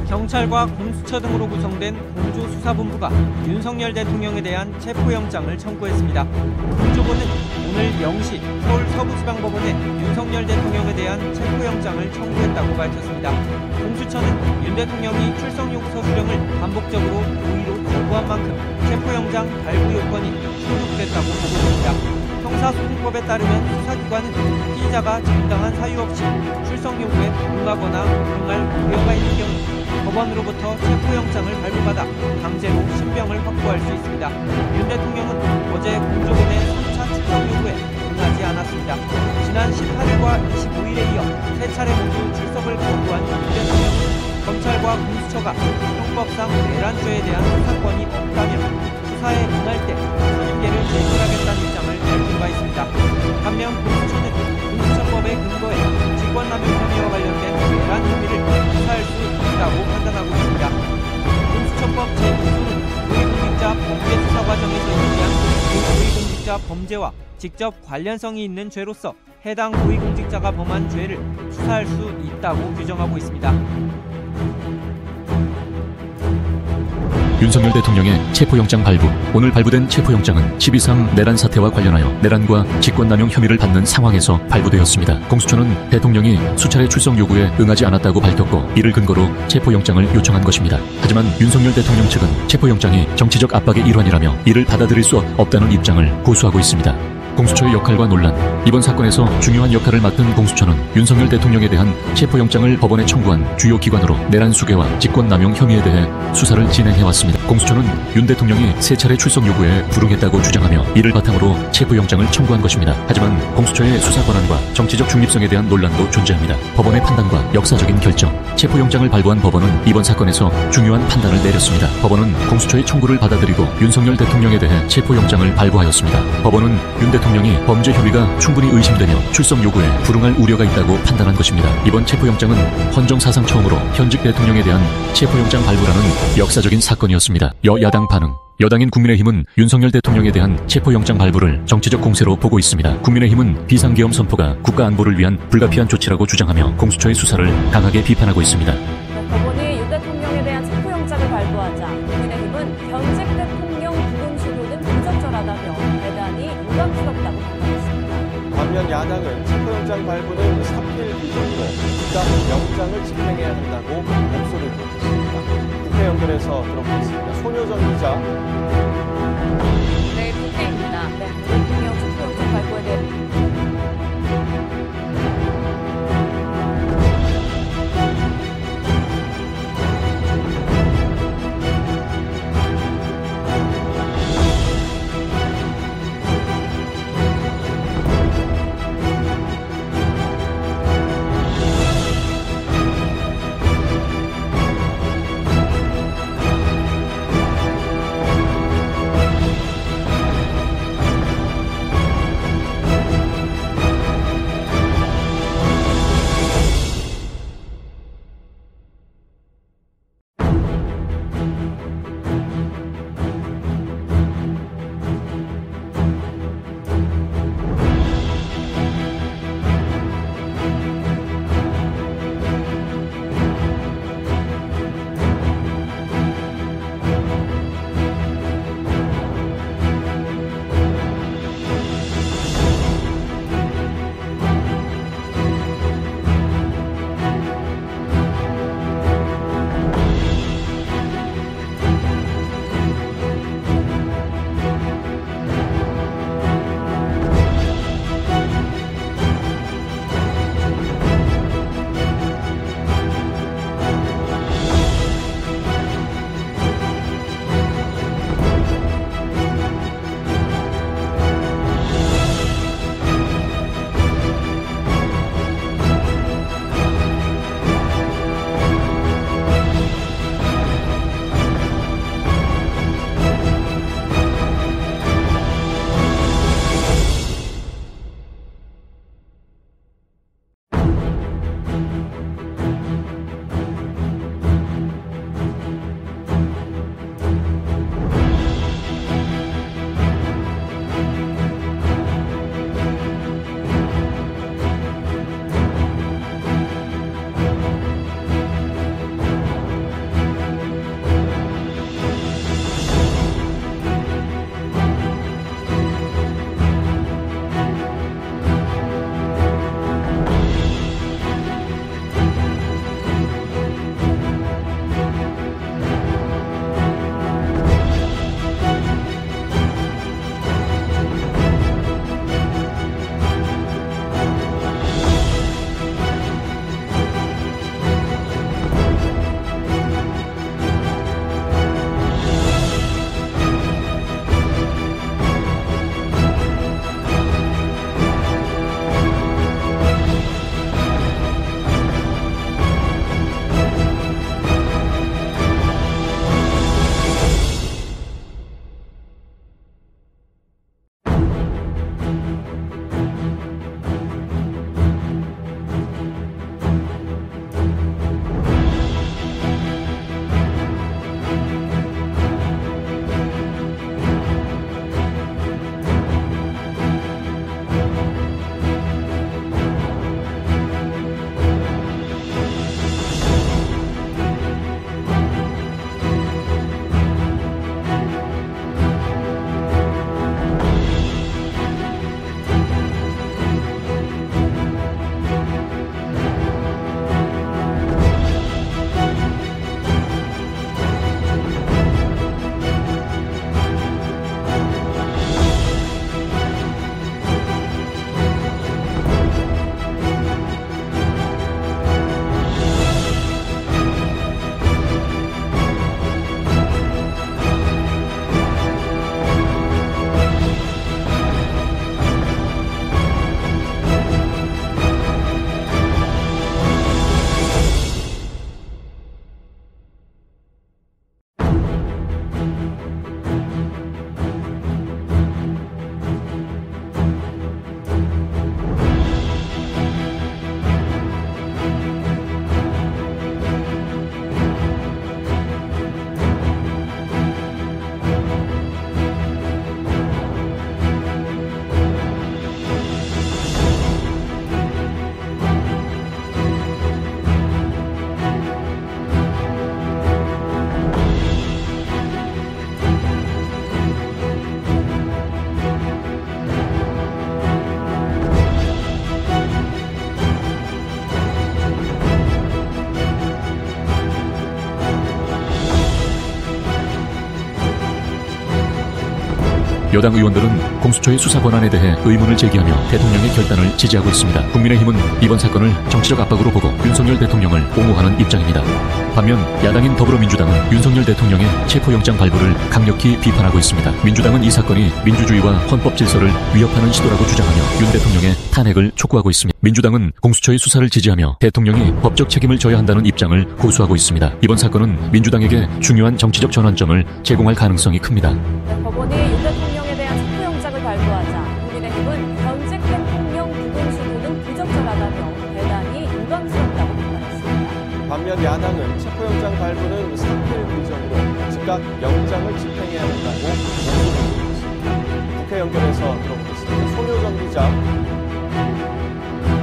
경찰과 공수처 등으로 구성된 공조수사본부가 윤석열 대통령에 대한 체포영장을 청구했습니다. 공조부는 오늘 0시 서울 서부지방법원에 윤석열 대통령에 대한 체포영장을 청구했다고 밝혔습니다. 공수처는 윤 대통령이 출석요구서 수령을 반복적으로 고의로 거부한 만큼 체포영장 발부 요건이 충족됐다고 보도됩니다. 형사소송법에 따르면 수사기관은 피의자가 정당한 사유 없이 출석 요구에 응하거나 응할 우려가 있는 경우 법원으로부터 체포영장을 발부받아 강제로 신병을 확보할 수 있습니다. 윤 대통령은 어제 공조본의 3차 출석 요구에 응하지 않았습니다. 지난 18일과 25일에 이어 3차례 모두 출석을 거부한 윤 대통령은 검찰과 공수처가 형법상 내란죄에 대한 수사권이 없다며 수사에 응할 때 선임계를 제출하겠다는 입장을 밝힌 바 있습니다. 반면 공수처는 공수처법에 근거해 직권남용 혐의와 관련된 내란 혐의를 수사할 수 있다고 판단하고 있습니다. 공수처법 제2조는 고위공직자 범죄 수사 과정에서 인지한 고위공직자 범죄와 직접 관련성이 있는 죄로서 해당 고위공직자가 범한 죄를 수사할 수 있다고 규정하고 있습니다. 윤석열 대통령의 체포영장 발부. 오늘 발부된 체포영장은 12.3 내란 사태와 관련하여 내란과 직권남용 혐의를 받는 상황에서 발부되었습니다. 공수처는 대통령이 수차례 출석 요구에 응하지 않았다고 밝혔고 이를 근거로 체포영장을 요청한 것입니다. 하지만 윤석열 대통령 측은 체포영장이 정치적 압박의 일환이라며 이를 받아들일 수 없다는 입장을 고수하고 있습니다. 공수처의 역할과 논란. 이번 사건에서 중요한 역할을 맡은 공수처는 윤석열 대통령에 대한 체포영장을 법원에 청구한 주요 기관으로 내란 수괴와 직권남용 혐의에 대해 수사를 진행해왔습니다. 공수처는 윤 대통령이 3차례 출석 요구에 불응했다고 주장하며 이를 바탕으로 체포영장을 청구한 것입니다. 하지만 공수처의 수사 권한과 정치적 중립성에 대한 논란도 존재합니다. 법원의 판단과 역사적인 결정. 체포영장을 발부한 법원은 이번 사건에서 중요한 판단을 내렸습니다. 법원은 공수처의 청구를 받아들이고 윤석열 대통령에 대해 체포영장을 발부하였습니다. 법원은 윤 대통령이 범죄 혐의가 충분히 의심되며 출석 요구에 불응할 우려가 있다고 판단한 것입니다. 이번 체포영장은 헌정 사상 처음으로 현직 대통령에 대한 체포영장 발부라는 역사적인 사건이었습니다. 여야당 반응. 여당인 국민의힘은 윤석열 대통령에 대한 체포영장 발부를 정치적 공세로 보고 있습니다. 국민의힘은 비상계엄 선포가 국가 안보를 위한 불가피한 조치라고 주장하며 공수처의 수사를 강하게 비판하고 있습니다. 법원이 윤 대통령에 대한 체포영장을 발부하자 국민의힘은 현직 대통령 부검 시도는 부적절하다며 대단히 유감스럽다고 판단했습니다. 반면 야당은 체포영장 발부는 사필 기준으로 즉각 영장을 집행해야 한다고 목소리를 높였습니다. 국회 연결해서 들어보겠습니다. 손효정 기자. 네, 국회입니다. 네, 대통령 체포영장 발부에 대해 여당 의원들은 공수처의 수사 권한에 대해 의문을 제기하며 대통령의 결단을 지지하고 있습니다. 국민의힘은 이번 사건을 정치적 압박으로 보고 윤석열 대통령을 옹호하는 입장입니다. 반면 야당인 더불어민주당은 윤석열 대통령의 체포영장 발부를 강력히 비판하고 있습니다. 민주당은 이 사건이 민주주의와 헌법 질서를 위협하는 시도라고 주장하며 윤 대통령의 탄핵을 촉구하고 있습니다. 민주당은 공수처의 수사를 지지하며 대통령이 법적 책임을 져야 한다는 입장을 고수하고 있습니다. 이번 사건은 민주당에게 중요한 정치적 전환점을 제공할 가능성이 큽니다. 법원이 윤 대통령에 대한 체포영장을 발부하자 국민의힘은 현직 대통령 부분 시도는 부적절하다며 대단히 유감스럽다고 비판했습니다. 반면 야당은 체포영장 발부는 사필 규정으로 즉각 영장을 집행해야 한다고 목소리를 냈습니다. 국회 연결해서 들어보겠습니다. 손효정 기자.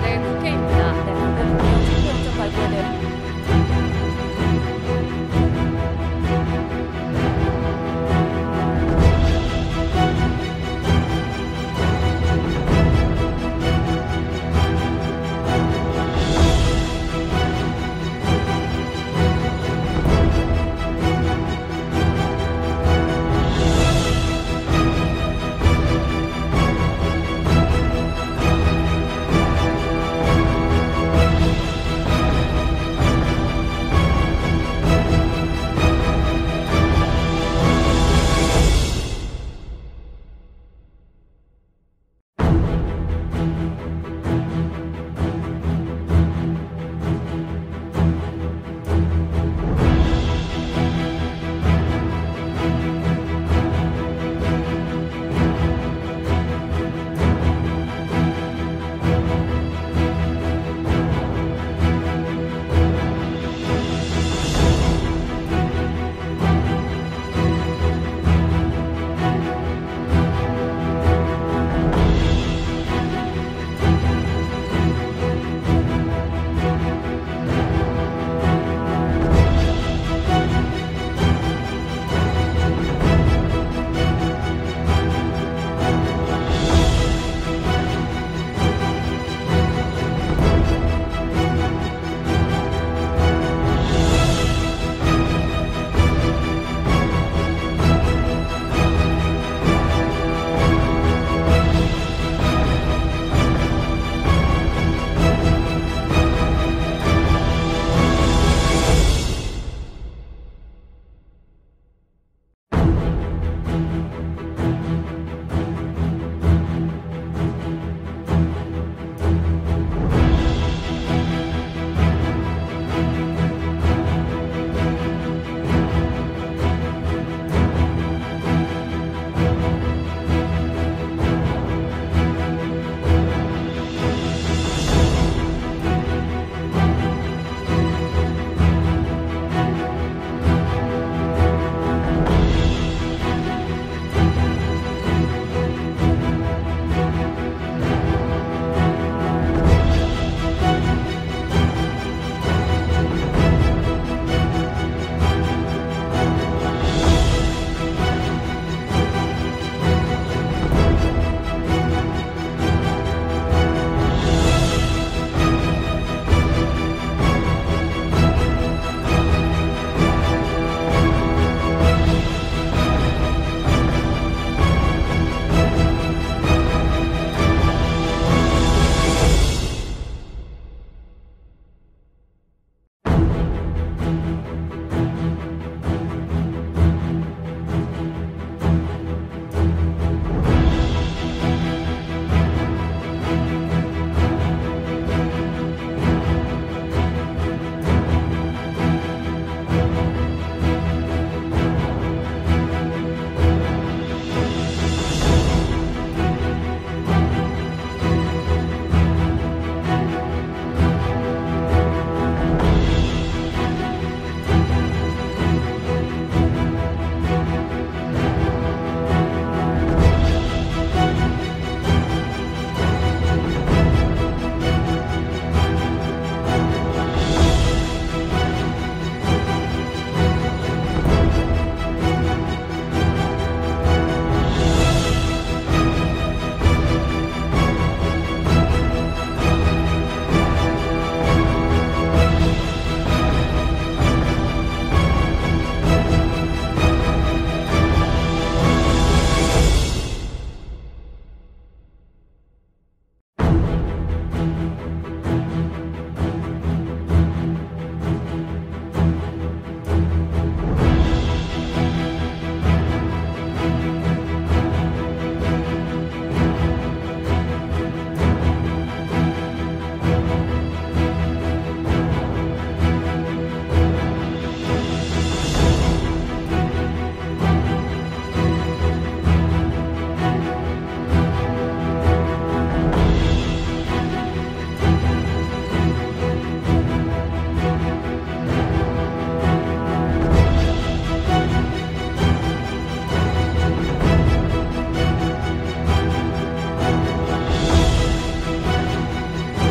네, 국회입니다. 네, 윤 대통령 체포영장 발부에 대해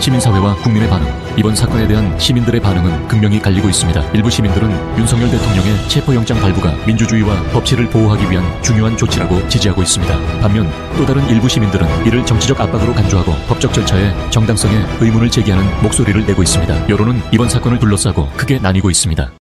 시민사회와 국민의 반응. 이번 사건에 대한 시민들의 반응은 극명히 갈리고 있습니다. 일부 시민들은 윤석열 대통령의 체포영장 발부가 민주주의와 법치를 보호하기 위한 중요한 조치라고 지지하고 있습니다. 반면 또 다른 일부 시민들은 이를 정치적 압박으로 간주하고 법적 절차의 정당성에 의문을 제기하는 목소리를 내고 있습니다. 여론은 이번 사건을 둘러싸고 크게 나뉘고 있습니다.